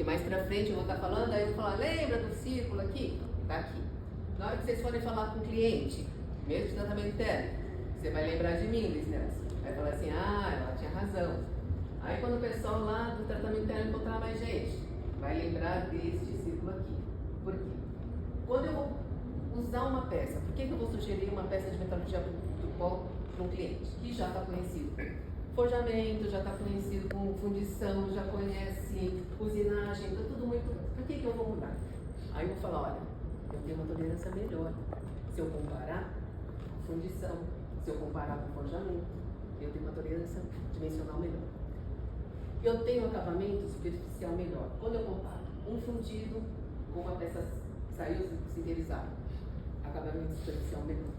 Porque mais pra frente eu vou estar falando, aí eu vou falar, lembra do círculo aqui? Tá aqui. Na hora que vocês forem falar com o cliente, mesmo de tratamento interno, você vai lembrar de mim, Luiz Nelson. Vai falar assim, ela tinha razão. Aí quando o pessoal lá do tratamento interno encontrar mais gente, vai lembrar deste círculo aqui. Por quê? Quando eu vou usar uma peça, por que eu vou sugerir uma peça de metalurgia do pó para um cliente que já está conhecido? Forjamento, já está conhecido com fundição, já conhece usinagem, está tudo muito. Por que eu vou mudar? Aí eu vou falar, olha, eu tenho uma tolerância melhor. Se eu comparar fundição, se eu comparar com forjamento, eu tenho uma tolerância dimensional melhor. Eu tenho um acabamento superficial melhor. Quando eu comparo um fundido com uma peça que saiu sinterizada, acabamento superficial melhor.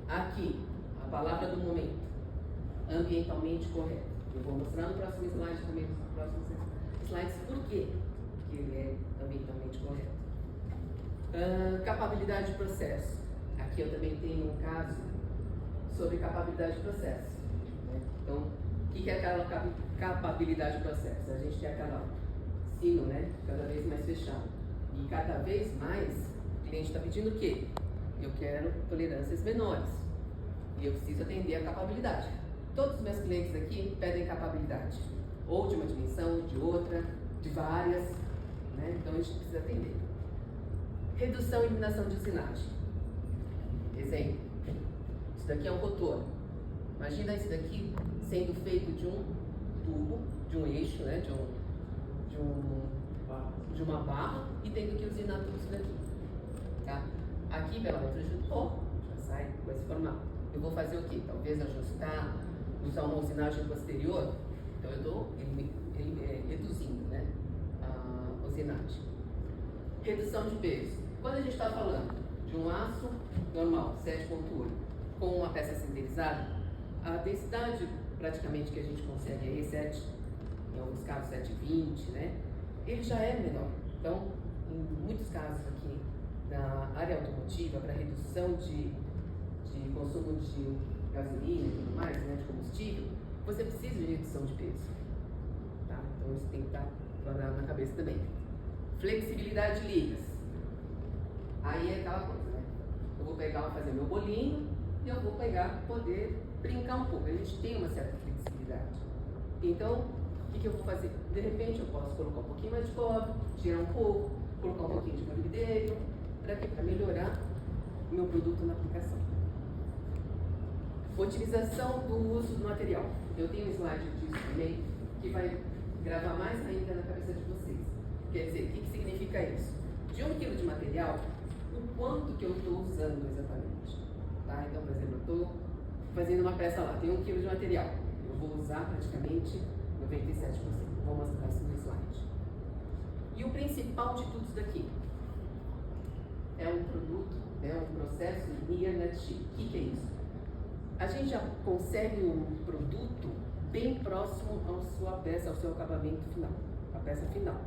Aqui, a palavra do momento, ambientalmente correto. Eu vou mostrar no próximo slide também, nos próximos slides, por quê que ele é ambientalmente correto. Capabilidade de processo. Aqui eu também tenho um caso sobre capabilidade de processo. Né? Então, o que é aquela capabilidade de processo? A gente tem aquela sino, né? Cada vez mais fechado. E cada vez mais o cliente está pedindo o quê? Eu quero tolerâncias menores. E eu preciso atender a capabilidade. Todos os meus clientes aqui pedem capabilidade. Ou de uma dimensão, de outra, de várias. Né? Então a gente precisa atender. Redução e eliminação de usinagem. Exemplo. Isso daqui é um rotor. Imagina isso daqui sendo feito de um tubo, de um eixo, né? de uma barra e tendo que usinar tudo isso daqui. Tá? Aqui pela metodologia do pó, já sai com esse formato. Eu vou fazer o quê? Talvez ajustar, usar uma usinagem posterior. Então eu estou reduzindo, né, a usinagem. Redução de peso. Quando a gente está falando de um aço normal, 7.8, com uma peça sinterizada, a densidade praticamente que a gente consegue aí, 7, em alguns casos 7,20, né? Ele já é menor. Então, em muitos casos aqui na área automotiva, para redução de consumo de gasolina e tudo mais, né, de combustível, você precisa de redução de peso. Tá? Então, isso tem que estar na cabeça também. Flexibilidade de ligas. Aí é aquela coisa, né? Eu vou fazer meu bolinho e eu vou poder brincar um pouco. A gente tem uma certa flexibilidade. Então, o que eu vou fazer? De repente, eu posso colocar um pouquinho mais de cobre, tirar um pouco, colocar um pouquinho de molibdênio, para quê? Para melhorar o meu produto na aplicação. Otimização do uso do material. Eu tenho um slide disso também, que vai gravar mais ainda na cabeça de vocês. Quer dizer, o que significa isso? De 1 kg de material, o quanto que eu estou usando exatamente. Tá? Então, por exemplo, eu estou fazendo uma peça lá, tem 1 kg de material. Eu vou usar praticamente 97%. Vou mostrar isso no slide. E o principal de tudo isso daqui é um produto, é um processo near net sheet. O que é isso? A gente já consegue um produto bem próximo à sua peça, ao seu acabamento final, a peça final.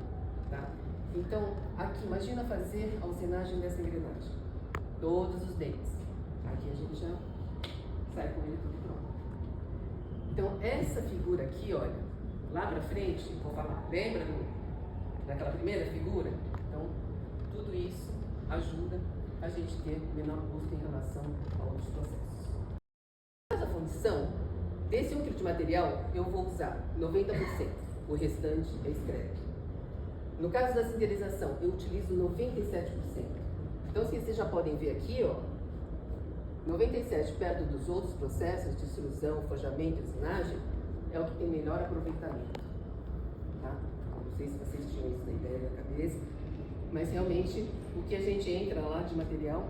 Tá? Então, aqui, imagina fazer a usinagem dessa engrenagem. Todos os dentes. Aqui a gente já sai com ele tudo pronto. Então, essa figura aqui, olha, lá pra frente, vou falar, lembra daquela primeira figura? Então, tudo isso ajuda a gente ter menor custo em relação a outros processos. A fundição, desse 1 kg de material, eu vou usar 90%, o restante é scrap. No caso da sintetização, eu utilizo 97%. Então, vocês já podem ver aqui, ó, 97% perto dos outros processos de extrusão, forjamento e usinagem, é o que tem melhor aproveitamento. Tá? Não sei se vocês tinham isso na ideia na cabeça, mas realmente o que a gente entra lá de material,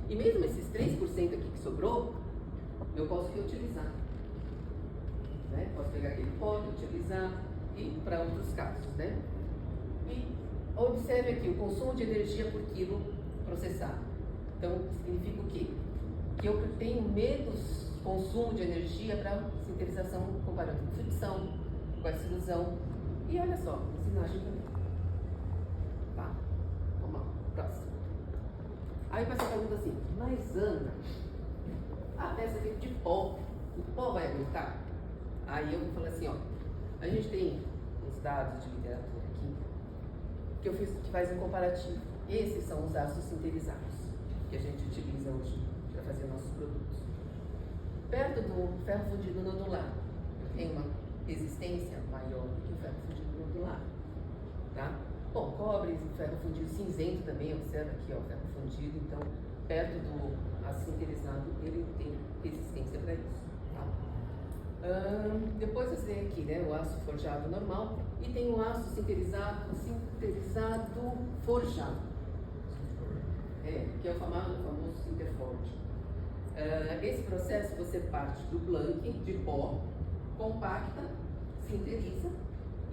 e mesmo esses 3% aqui que sobrou, eu posso reutilizar. Né? Posso pegar aquele pó, utilizar e para outros casos. Né? E observe aqui o consumo de energia por quilo processado. Então, significa o quê? Que eu tenho menos consumo de energia para sintetização comparando com fricção, com a extrusão. E olha só, usinagem também. Tá? Vamos lá, próximo. Aí o pessoal pergunta assim, mas Ana, a peça é feita de pó, o pó vai aguentar? Aí eu vou falar assim, ó, a gente tem uns dados de literatura aqui, que faz um comparativo. Esses são os aços sinterizados que a gente utiliza hoje para fazer nossos produtos. Perto do ferro fundido nodular, tem uma resistência maior do que o ferro fundido nodular. Tá? Bom, cobre, ferro fundido cinzento também, observa aqui, ó, ferro fundido, então, perto do aço sinterizado, ele tem resistência para isso. Tá? Depois você tem aqui, né, o aço forjado normal e tem o aço sinterizado forjado, que é o famoso Sinterforge. Esse processo você parte do blank de pó, compacta, sinteriza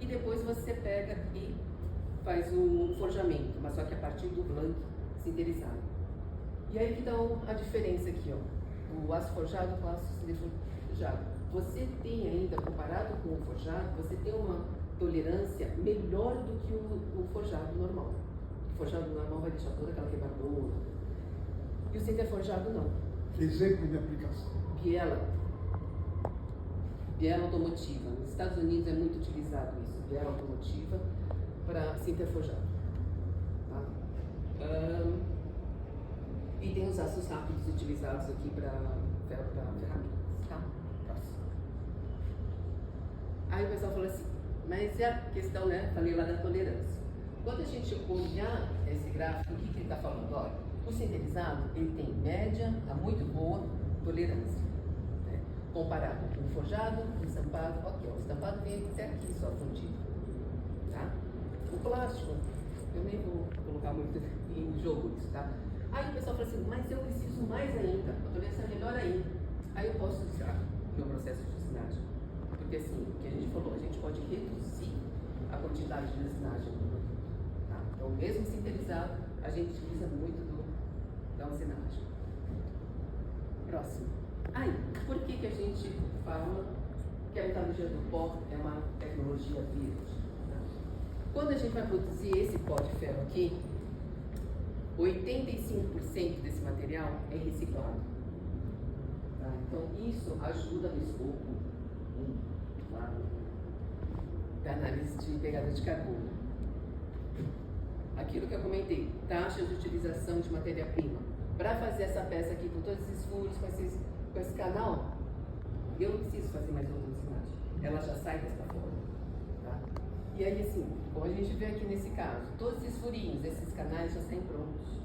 e depois você pega e faz um forjamento, mas só que a partir do blank sinterizado. E aí que dá a diferença aqui, ó, o aço forjado com o aço sinterizado. Você tem ainda, comparado com o forjado, você tem uma tolerância melhor do que o forjado normal. O forjado normal vai deixar toda aquela quebradura. E o sinterforjado não. Exemplo de aplicação. Biela automotiva. Nos Estados Unidos é muito utilizado isso, biela automotiva para sinterforjado. Tá? E tem os aços rápidos utilizados aqui para ferramentas. Tá? Aí o pessoal falou assim, mas é a questão, né? Falei lá da tolerância. Quando a gente olhar esse gráfico, o que ele está falando? Olha, o sinterizado, ele tem média a muito boa tolerância. Né? Comparado com o forjado, o estampado, ok, o estampado vem até aqui só fundido. Tá? O plástico, eu nem vou colocar muito em jogo isso, tá? Aí o pessoal fala assim, mas eu preciso mais ainda, a tolerância é melhor ainda. Aí eu posso usar o meu processo de usinagem. Porque assim, o que a gente falou, a gente pode reduzir a quantidade de usinagem do produto. Tá? Então, mesmo sinterizado, a gente utiliza muito da usinagem. Próximo. Aí, por que a gente fala que a metalurgia do pó é uma tecnologia verde? Tá? Quando a gente vai produzir esse pó de ferro aqui, 85% desse material é reciclado. Tá? Então, isso ajuda no escopo da análise de pegada de carbono. Aquilo que eu comentei, taxas de utilização de matéria-prima. Para fazer essa peça aqui com todos esses furos, com esse canal, eu não preciso fazer mais outra usinagem. Ela já sai dessa forma. Tá? E aí, assim, como a gente vê aqui nesse caso, todos esses furinhos, esses canais já saem prontos.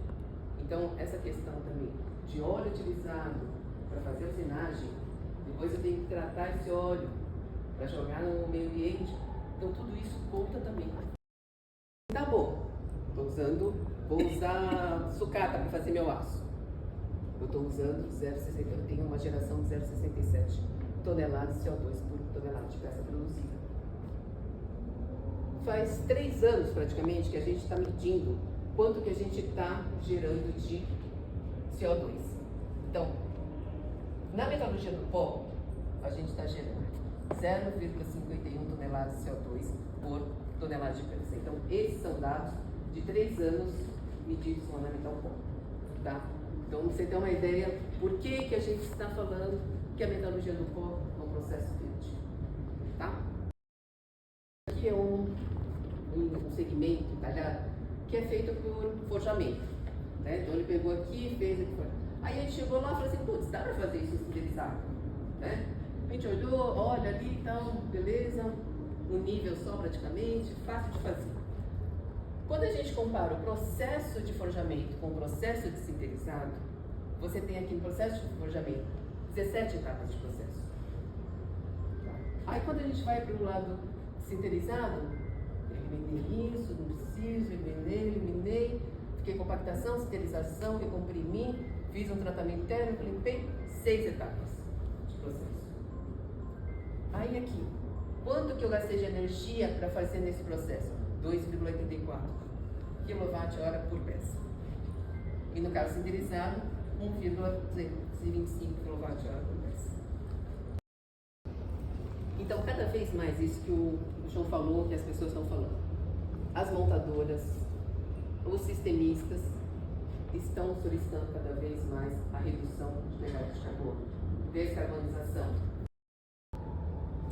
Então, essa questão também de óleo utilizado para fazer a usinagem, depois eu tenho que tratar esse óleo para jogar no meio ambiente. Então, tudo isso conta também. Tá bom, vou usar sucata para fazer meu aço. Eu estou usando 0,60, eu tenho uma geração de 0,67 toneladas de CO2 por tonelada de peça produzida. Faz 3 anos praticamente que a gente está medindo quanto que a gente está gerando de CO2. Então, na metalurgia do pó, a gente está gerando 0,51 toneladas de CO2 por tonelada de peça. Então, esses são dados de 3 anos medidos lá na Metal Pó. Tá? Então, você tem uma ideia por que a gente está falando que a metalurgia do pó é um processo verde. Tá? Aqui é um segmento talhado que é feito por forjamento. Né? Então, ele pegou aqui, fez aqui. Aí a gente chegou lá e falou assim, putz, dá para fazer isso sintetizado? Né? A gente olhou, olha ali, então, beleza, um nível só praticamente, fácil de fazer. Quando a gente compara o processo de forjamento com o processo de sinterizado, você tem aqui no processo de forjamento 17 etapas de processo. Aí quando a gente vai para o lado sinterizado, eliminei isso, não preciso, eliminei, fiquei compactação, sinterização, recomprimi, fiz um tratamento térmico, limpei, 6 etapas de processo. Aí aqui, quanto que eu gastei de energia para fazer nesse processo? 2,84 kWh por peça. E no caso sinterizado, 1,225 kWh por peça. Então, cada vez mais isso que o João falou, que as pessoas estão falando. As montadoras, os sistemistas estão solicitando cada vez mais a redução de pegada de carbono, descarbonização.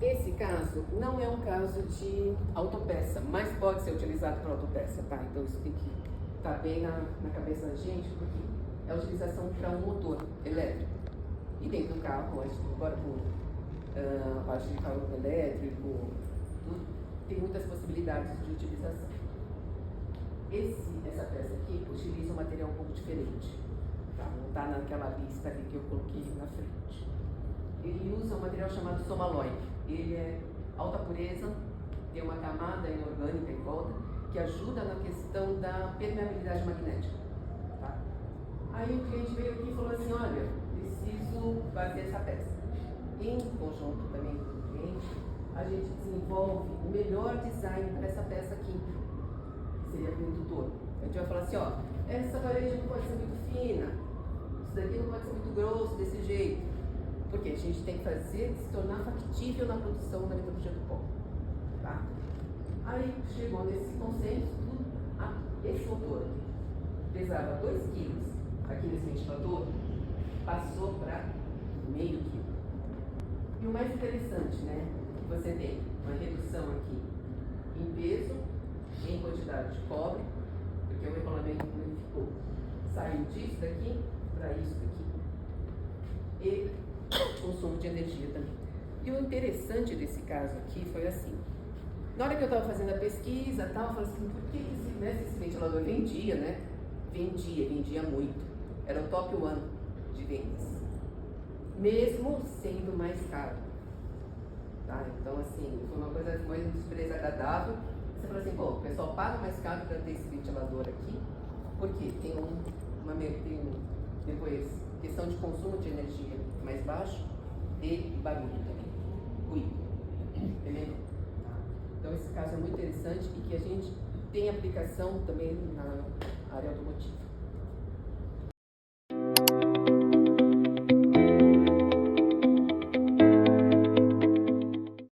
Esse caso não é um caso de autopeça, mas pode ser utilizado para autopeça, tá? Então isso tem que estar bem na cabeça da gente, porque é a utilização para um motor elétrico. E dentro do carro, acho que agora com a parte de carro elétrico, tem muitas possibilidades de utilização. Essa peça aqui utiliza um material um pouco diferente, tá? Não está naquela lista ali que eu coloquei na frente. Ele usa um material chamado Somaloy. Ele é alta pureza, tem uma camada inorgânica em volta, que ajuda na questão da permeabilidade magnética. Tá? Aí o cliente veio aqui e falou assim, olha, preciso fazer essa peça. Em conjunto também com o cliente, a gente desenvolve o melhor design para essa peça aqui, que seria para o indutor. A gente vai falar assim, ó, essa parede não pode ser muito fina, isso daqui não pode ser muito grosso desse jeito. Porque a gente tem que fazer se tornar factível na produção da metalurgia do pó. Tá? Aí chegou nesse consenso, esse motor pesava 2 kg aqui nesse ventilador, passou para meio quilo. E o mais interessante, né, que você tem uma redução aqui em peso, em quantidade de cobre, porque o regulamento modificou. Saiu disso daqui para isso daqui. E consumo de energia também. E o interessante desse caso aqui foi assim, na hora que eu estava fazendo a pesquisa tal, eu falei assim, por que esse ventilador vendia, né? Vendia muito. Era o top 1 de vendas. Mesmo sendo mais caro. Tá? Então assim, foi uma coisa muito desagradável. Você fala assim, pô, o pessoal paga mais caro para ter esse ventilador aqui, porque tem depois questão de consumo de energia mais baixo e barulho também, ruído, entendeu? Tá? Então esse caso é muito interessante e que a gente tem aplicação também na área automotiva.